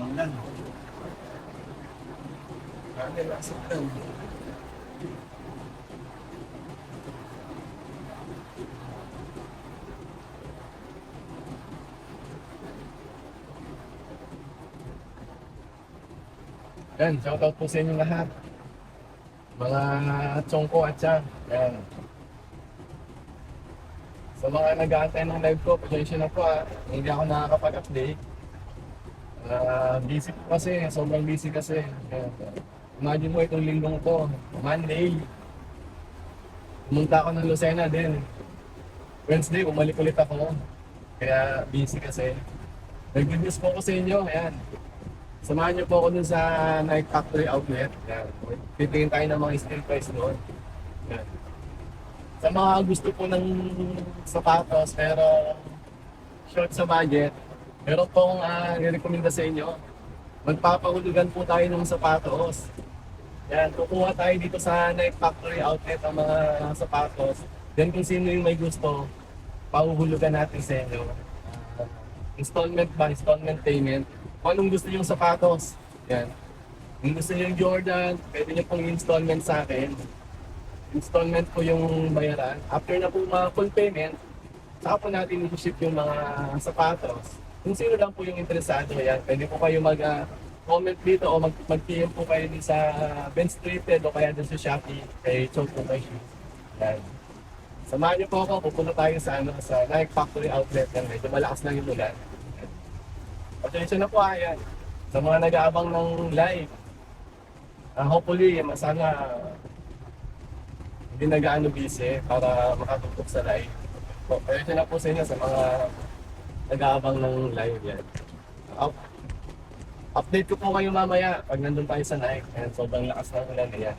ng ulan. Grabe, lakas ng ulan. Yan, shoutout po sa inyo lahat. Mga chongko at siya. Yan. Sa mga nag-aantay ng live ko, pasensya na po hindi ako nakakapag-update. Busy po kasi, sobrang busy kasi. Yan. Imagine mo itong linggong to, Monday. Pumunta ako ng Lucena din. Wednesday, umalik ulit ako. Kaya busy kasi. May good news po ako sa inyo. Ayan. Samahan niyo po ako dun sa Nike Factory Outlet. Ayan. Titingin tayo ng mga steel price doon. Ayan. Sa mga gusto po ng sapatos pero short sa budget, meron pong nirekomenda sa inyo. Magpapahulugan po tayo ng sapatos. Yan, kukuha tayo dito sa Nike Factory Outlet ang mga sapatos. Then kung sino yung may gusto, pahuhulugan natin sa inyo. Installment ba? Installment payment. Kung anong gusto yung sapatos. Yan. Kung gusto nyo yung Jordan, pwede nyo pong installment sa akin. Installment po yung bayaran. After na po full payment, saka po natin i-ship yung mga sapatos. Kung sino lang po yung interesado, yan, pwede po kayo mag-comment dito o mag-PM po kayo din sa Benz Treated o kaya din sa Shopee kay Choke po kayo. Yan. Samahan niyo po ako, pupunta tayo sa Nike Factory Outlet. Yan, medyo malakas lang yung ulan. Pasensya na po yan. Sa mga nag-aabang ng live, hopefully, sana hindi nag-aano busy para makatutok sa live. So, pasensya na po sa inyo sa mga nag-aabang ng live yan. Update ko po kayo mamaya pag nandun tayo sa Nike. And sobrang lakas ng ulan na yan.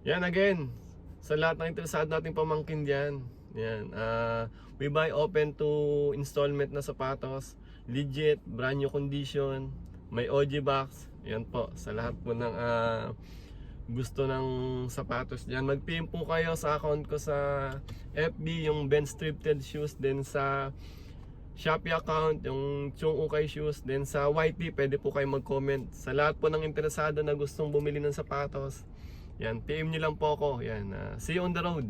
Yan again, sa lahat ng interesado nating pamangkin dyan. Yan, we buy open to installment na sapatos. Legit, brand new condition, may OG box. Yan po, sa lahat po ng gusto ng sapatos dyan. Mag-PM po kayo sa account ko sa FB, yung Ben's Thrifted Shoes. Then sa Shopee account, yung Chung Ukay Shoes. Then sa YT, pwede po kayo mag-comment. Sa lahat po ng interesado na gustong bumili ng sapatos, yan, PM nyo lang po ako. Yan, see you on the road.